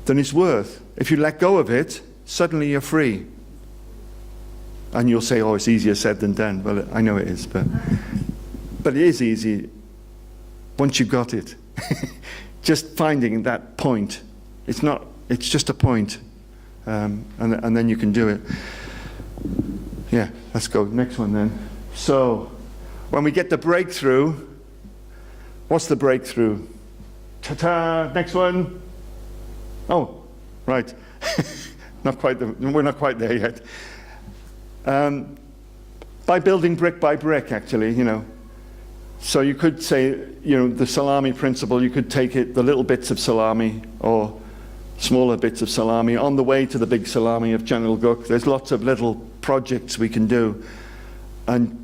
than it's worth. If you let go of it, suddenly you're free. And you'll say, oh, it's easier said than done. Well, I know it is, but it is easy once you've got it. Just finding that point. It's just a point. And then you can do it. Yeah, let's go. Next one then. So, when we get the breakthrough, what's the breakthrough? Ta-ta! Next one. Oh, right. We're not quite there yet. By building brick by brick, actually, So you could say, the salami principle, you could take the little bits of salami or smaller bits of salami on the way to the big salami of General Guk. There's lots of little projects we can do. And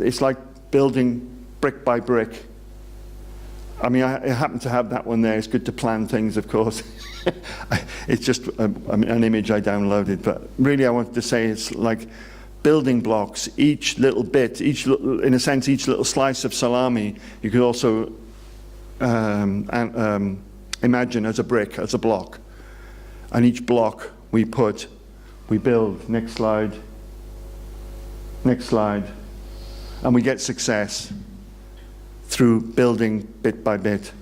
it's like building brick by brick. I mean, I happen to have that one there. It's good to plan things, of course. It's just an image I downloaded. But really, I wanted to say it's like building blocks. Each little bit, in a sense, each little slice of salami, you could also imagine as a brick, as a block. And each block we build. Next slide. Next slide. And we get success through building bit by bit.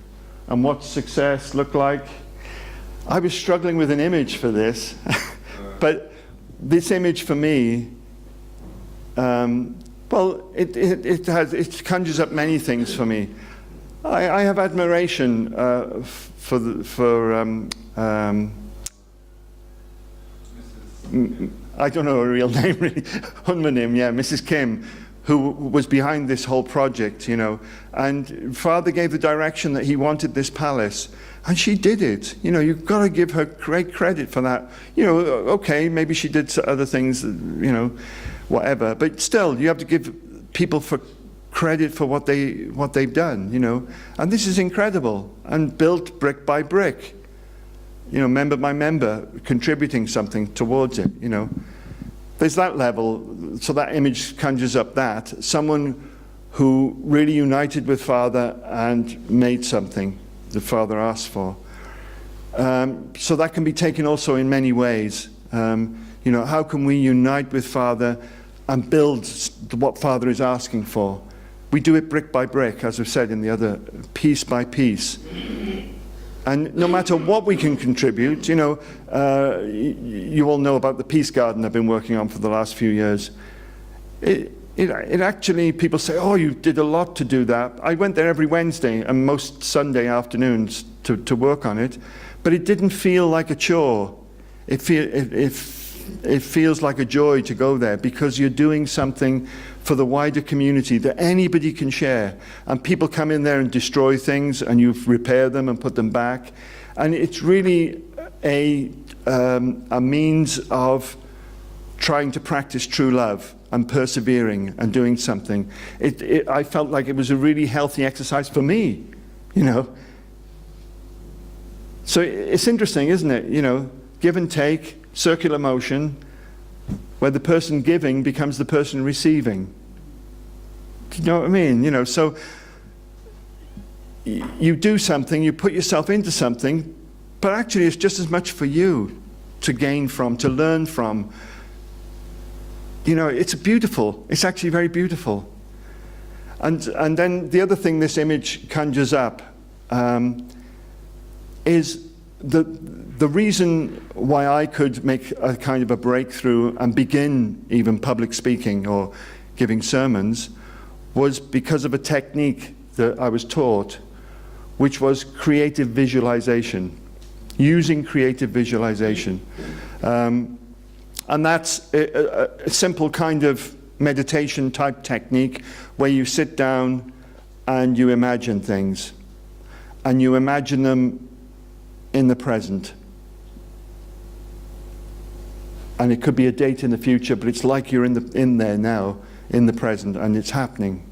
And what's success look like? I was struggling with an image for this, but this image for me, it conjures up many things for me. I have admiration for I don't know her real name really, Hunmanim, yeah, Mrs. Kim, who was behind this whole project, and Father gave the direction that he wanted this palace, and she did it. You've got to give her great credit for that. Okay, maybe she did other things, whatever, but still, you have to give people for credit for what they've done, and this is incredible, and built brick by brick, member by member, contributing something towards it, There's that level, so that image conjures up that. Someone who really united with Father and made something that Father asked for. So that can be taken also in many ways. How can we unite with Father and build what Father is asking for? We do it brick by brick, as we've said in the other, piece by piece. And no matter what we can contribute, you all know about the Peace Garden I've been working on for the last few years. It actually, people say, oh, you did a lot to do that. I went there every Wednesday and most Sunday afternoons to work on it, but it didn't feel like a chore. It feels like a joy to go there because you're doing something for the wider community that anybody can share. And people come in there and destroy things and you repair them and put them back. And it's really a means of trying to practice true love and persevering and doing something. I felt like it was a really healthy exercise for me, So it's interesting, isn't it? Give and take, circular motion, where the person giving becomes the person receiving. Do you know what I mean? So you do something, you put yourself into something, but actually it's just as much for you to gain from, to learn from. You know, it's beautiful. It's actually very beautiful. And then the other thing this image conjures up is the reason why I could make a kind of a breakthrough and begin even public speaking or giving sermons was because of a technique that I was taught, which was creative visualization, using creative visualization. And that's a simple kind of meditation type technique where you sit down and you imagine things, and you imagine them in the present. And it could be a date in the future, but it's like you're in there now, in the present, and it's happening.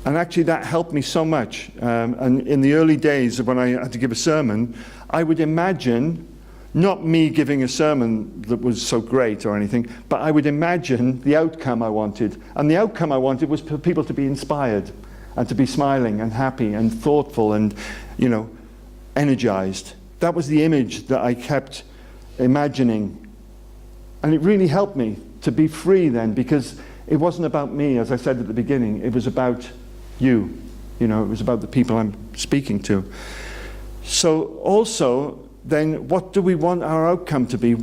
And actually that helped me so much. And in the early days when I had to give a sermon, I would imagine, not me giving a sermon that was so great or anything, but I would imagine the outcome I wanted. And the outcome I wanted was for people to be inspired and to be smiling and happy and thoughtful and, you know, energized. That was the image that I kept imagining. And it really helped me to be free then, because it wasn't about me, as I said at the beginning. It was about you. You know, it was about the people I'm speaking to. So also, then, what do we want our outcome to be?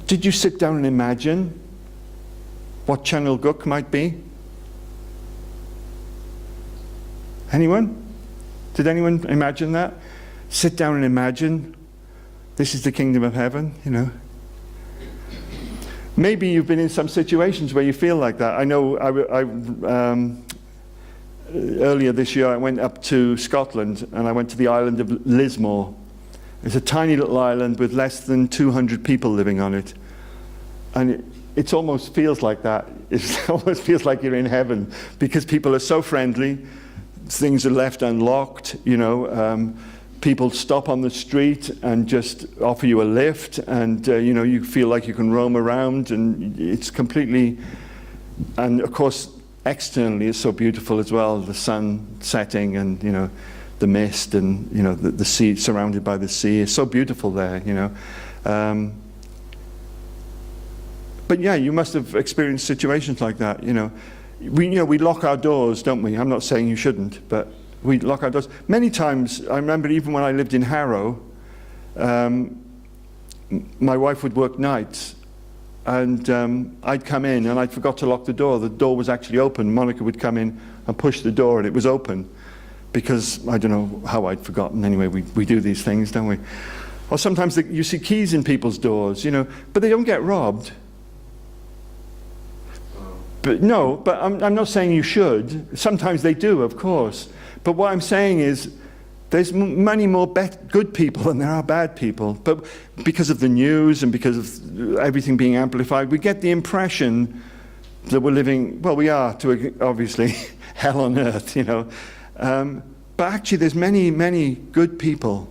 Did you sit down and imagine what Channel Guk might be? Anyone? Did anyone imagine that? Sit down and imagine this is the kingdom of heaven, you know. Maybe you've been in some situations where you feel like that. I know earlier this year I went up to Scotland and I went to the island of Lismore. It's a tiny little island with less than 200 people living on it. And it almost feels like that. It almost feels like you're in heaven, because people are so friendly. Things are left unlocked, you know. People stop on the street and just offer you a lift, and you know, you feel like you can roam around, and it's completely, and of course externally it's so beautiful as well, the sun setting and, you know, the mist and, you know, the sea, surrounded by the sea. It's so beautiful there, you know. But yeah, you must have experienced situations like that, you know. We lock our doors, don't we? I'm not saying you shouldn't, but we lock our doors. Many times, I remember even when I lived in Harrow, my wife would work nights, and I'd come in and I'd forgot to lock the door. The door was actually open. Monica would come in and push the door and it was open, because I don't know how I'd forgotten. Anyway, we do these things, don't we? Or sometimes you see keys in people's doors, you know, but they don't get robbed. But no, but I'm not saying you should. Sometimes they do, of course. But what I'm saying is there's many more good people than there are bad people. But because of the news and because of everything being amplified, we get the impression that we're living, well, we are, to obviously, hell on earth, you know. But actually there's many, many good people,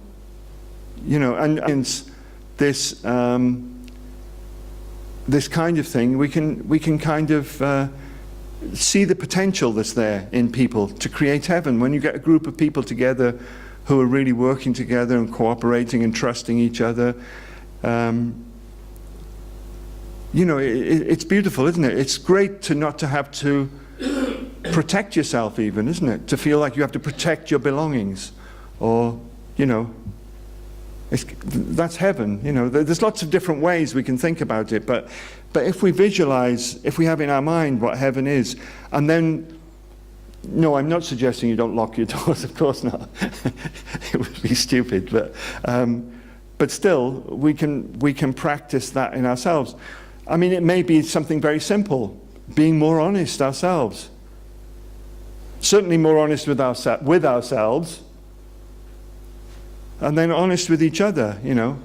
you know, and this this kind of thing, we can kind of see the potential that's there in people to create heaven. When you get a group of people together who are really working together and cooperating and trusting each other, you know, it's beautiful, isn't it? It's great to not to have to protect yourself even, isn't it? To feel like you have to protect your belongings, or, you know, that's heaven, you know. There's lots of different ways we can think about it, but if we visualize, if we have in our mind what heaven is, and then, no, I'm not suggesting you don't lock your doors, of course not. It would be stupid, but still, we can practice that in ourselves. I mean, it may be something very simple, being more honest ourselves. Certainly more honest with ourselves, and then honest with each other, you know.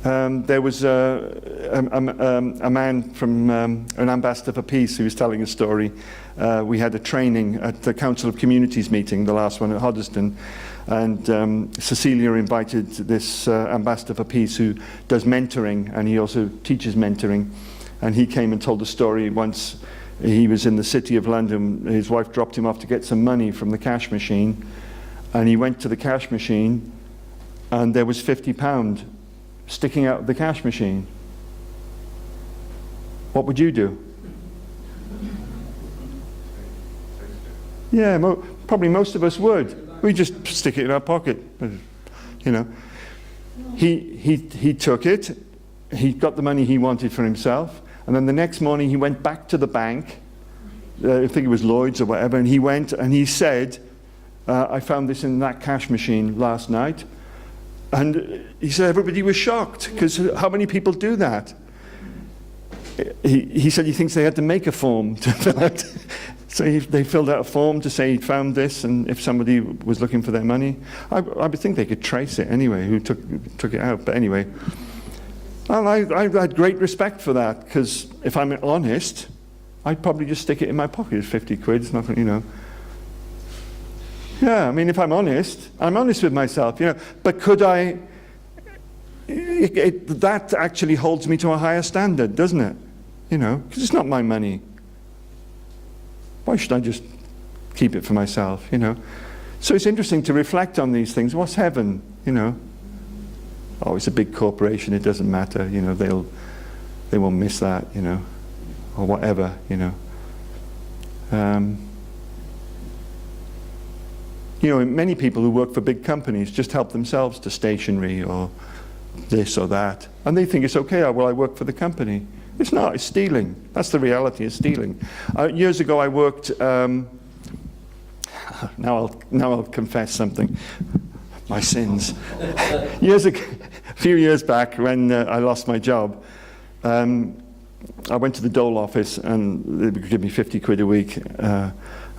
There was a man from an ambassador for peace who was telling a story. We had a training at the Council of Communities meeting, the last one at Hoddesdon, and Cecilia invited this ambassador for peace who does mentoring, and he also teaches mentoring, and he came and told a story. Once he was in the city of London, his wife dropped him off to get some money from the cash machine, and he went to the cash machine and there was £50 sticking out of the cash machine. What would you do? Yeah, probably most of us would. We just stick it in our pocket, you know. He took it. He got the money he wanted for himself, and then the next morning he went back to the bank. I think it was Lloyd's or whatever, and he went and he said, "I found this in that cash machine last night." And he said everybody was shocked, because how many people do that? He said he thinks they had to make a form to fill out. So they filled out a form to say he'd found this, and if somebody was looking for their money, I would think they could trace it anyway, who took it out. But anyway, well, I had great respect for that, because if I'm honest, I'd probably just stick it in my pocket. It's 50 quid, it's nothing, you know. Yeah, I mean, if I'm honest with myself, you know. But could I? That actually holds me to a higher standard, doesn't it? You know, because it's not my money. Why should I just keep it for myself, you know? So it's interesting to reflect on these things. What's heaven, you know? Oh, it's a big corporation, it doesn't matter, you know, they won't miss that, you know, or whatever, you know. You know, many people who work for big companies just help themselves to stationery or this or that, and they think it's okay. Oh, well, I work for the company. It's not. It's stealing. That's the reality. It's stealing. Years ago, I worked. Now I'll confess something. My sins. A few years back, when I lost my job, I went to the Dole office, and they would give me 50 quid a week. I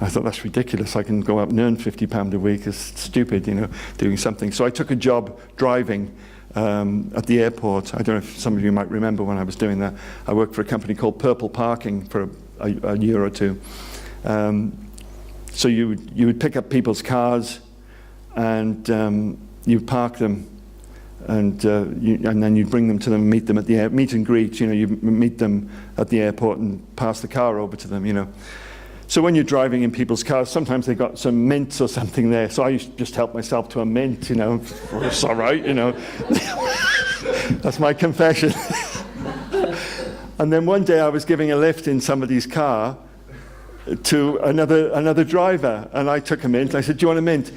thought, that's ridiculous. I can go out and earn £50 a week. It's stupid, you know, doing something. So I took a job driving at the airport. I don't know if some of you might remember when I was doing that. I worked for a company called Purple Parking for a year or two. So you would pick up people's cars, and you'd park them, and then you'd bring them to them, meet them at the meet and greet. You know, you meet them at the airport and pass the car over to them. You know. So when you're driving in people's cars, sometimes they got some mints or something there. So I used to just help myself to a mint, you know. It's all right, you know. That's my confession. And then one day I was giving a lift in somebody's car to another driver, and I took a mint. I said, "Do you want a mint?"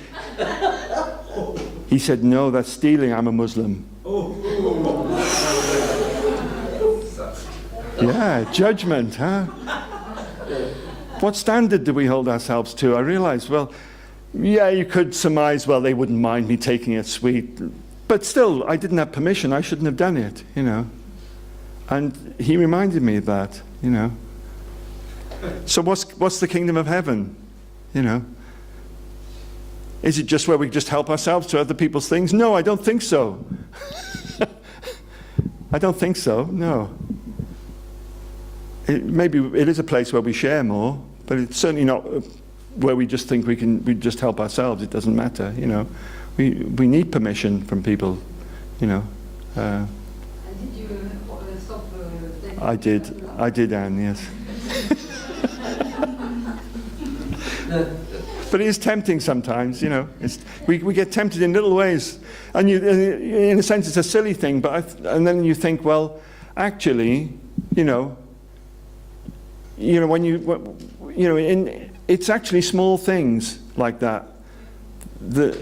He said, "No, that's stealing. I'm a Muslim." Yeah, judgment, huh? What standard do we hold ourselves to? I realized, well, yeah, you could surmise, well, they wouldn't mind me taking it sweet. But still, I didn't have permission. I shouldn't have done it, you know. And he reminded me of that, you know. So what's the kingdom of heaven, you know? Is it just where we just help ourselves to other people's things? No, I don't think so. I don't think so, no. Maybe it is a place where we share more, but it's certainly not where we just think we just help ourselves. It doesn't matter, you know. We need permission from people, you know. And did you stop? I did, Anne. Yes. But it is tempting sometimes, you know. We get tempted in little ways, and in a sense, it's a silly thing. And then you think, well, actually, you know, it's actually small things like that that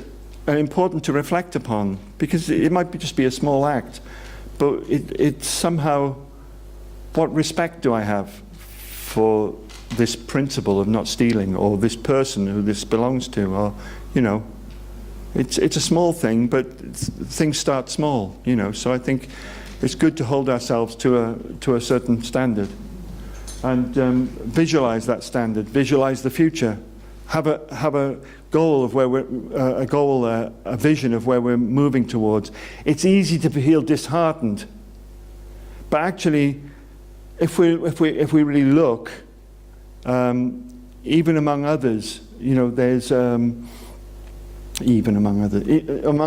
are important to reflect upon, because it might just be a small act, but it's somehow, what respect do I have for this principle of not stealing, or this person who this belongs to, or, you know, it's a small thing, but things start small, you know. So I think it's good to hold ourselves to a certain standard. And visualize that standard. Visualize the future. Have a goal of where a vision of where we're moving towards. It's easy to feel disheartened, but actually, if we really look, even among others, you know, there's among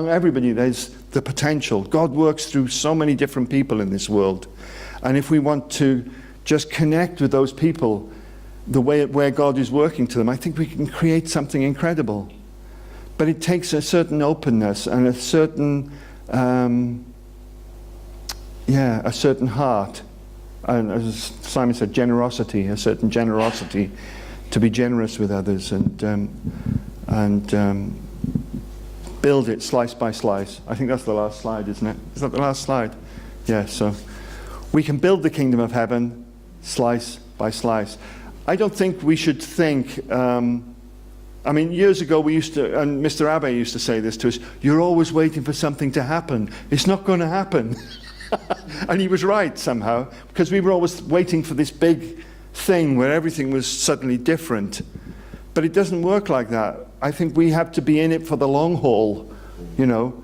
everybody, there's the potential. God works through so many different people in this world, and if we want to just connect with those people the way where God is working to them, I think we can create something incredible. But it takes a certain openness and a certain a certain heart. And as Simon said, generosity, a certain generosity, to be generous with others and build it slice by slice. I think that's the last slide, isn't it? Is that the last slide? Yeah, so we can build the kingdom of heaven slice by slice. I don't think we should think, I mean, years ago we used to, and Mr. Abbe used to say this to us, you're always waiting for something to happen. It's not going to happen. And he was right somehow, because we were always waiting for this big thing where everything was suddenly different. But it doesn't work like that. I think we have to be in it for the long haul, you know,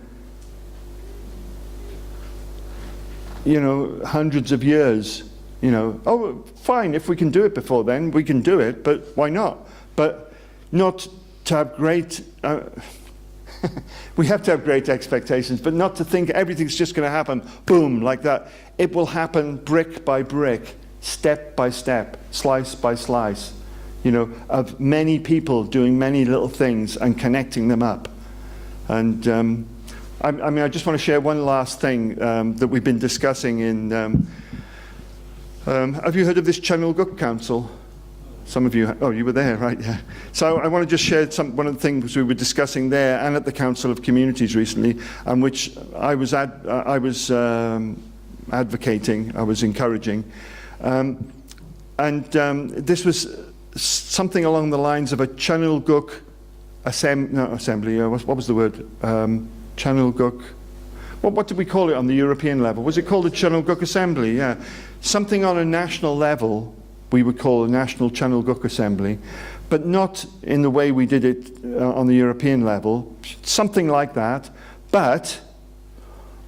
hundreds of years, Oh, fine, if we can do it before then, we can do it, but why not? But not to have great, we have to have great expectations, but not to think everything's just going to happen, boom, like that. It will happen brick by brick, step by step, slice by slice, of many people doing many little things and connecting them up. And I just want to share one last thing that we've been discussing in, have you heard of this Channelgook Council? Some of you, oh, you were there, right? Yeah. So I want to just share one of the things we were discussing there and at the Council of Communities recently, and which I was advocating, I was encouraging, this was something along the lines of a Channelgook assembly. What was the word? Channelgook. What did we call it on the European level? Was it called a Channelgook Assembly? Yeah, something on a national level. We would call a National Channelgook Assembly, but not in the way we did it on the European level, something like that. But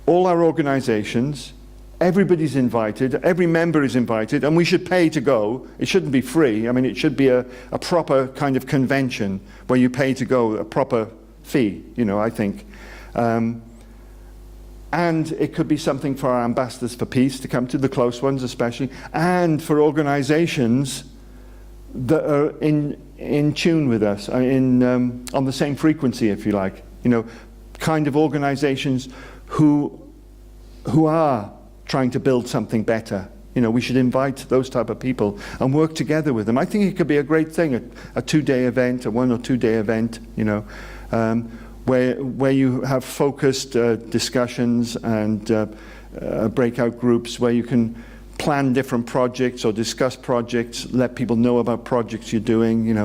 all our organisations, everybody's invited, every member is invited, and we should pay to go. It shouldn't be free. I mean, it should be a proper kind of convention where you pay to go, a proper fee, I think. And it could be something for our ambassadors for peace to come to, the close ones especially, and for organisations that are in tune with us, on the same frequency, if you like. Kind of organisations who are trying to build something better. We should invite those type of people and work together with them. I think it could be a great thing, a 2-day event, a 1 or 2 day event, where you have focused discussions and breakout groups where you can plan different projects or discuss projects, let people know about projects you're doing,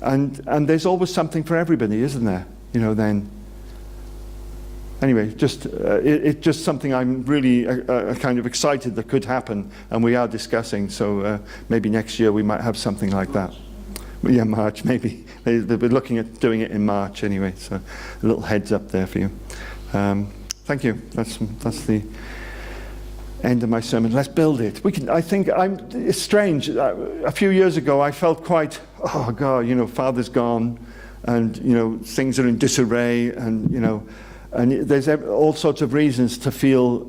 and there's always something for everybody, isn't there? Then. Anyway, it's just something I'm really kind of excited that could happen, and we are discussing. So maybe next year we might have something like that. Yeah, March, maybe. They're looking at doing it in March anyway, so a little heads up there for you. Thank you. That's the end of my sermon. Let's build it. It's strange. A few years ago, I felt quite, oh God, Father's gone, and, things are in disarray, and, and there's all sorts of reasons to feel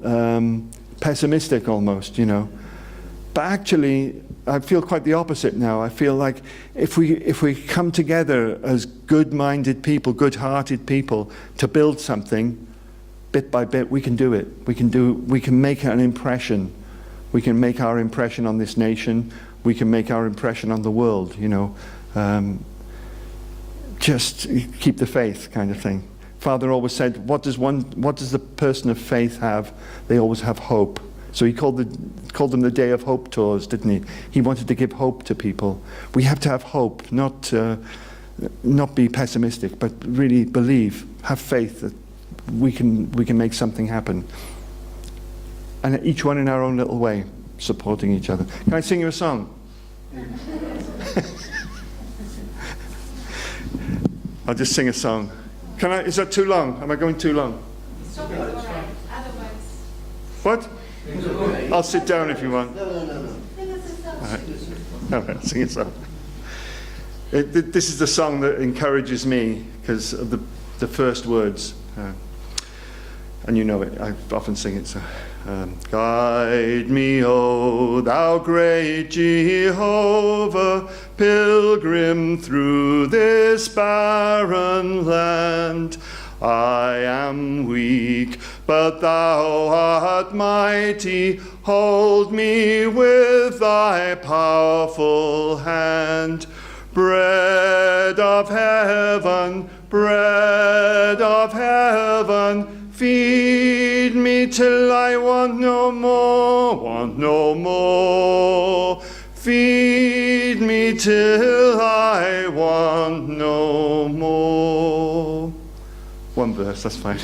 pessimistic almost, But actually, I feel quite the opposite now. I feel like if we come together as good-minded people, good-hearted people, to build something, bit by bit, we can do it. We can make an impression. We can make our impression on this nation. We can make our impression on the world. Just keep the faith, kind of thing. Father always said, what does the person of faith have? They always have hope. So he called them the Day of Hope tours, didn't he? He wanted to give hope to people. We have to have hope, not be pessimistic, but really believe, have faith that we can make something happen. And each one in our own little way, supporting each other. Can I sing you a song? I'll just sing a song. Can I? Is that too long? Am I going too long? It's okay, all right. Otherwise. What? I'll sit down if you want. No. All right, sing a song. This is the song that encourages me because of the first words. And you know it, I often sing it. So, guide me, O thou great Jehovah, pilgrim through this barren land. I am weak, but thou art mighty. Hold me with thy powerful hand. Bread of heaven, feed me till I want no more. Feed me till I want no more. One verse, that's fine.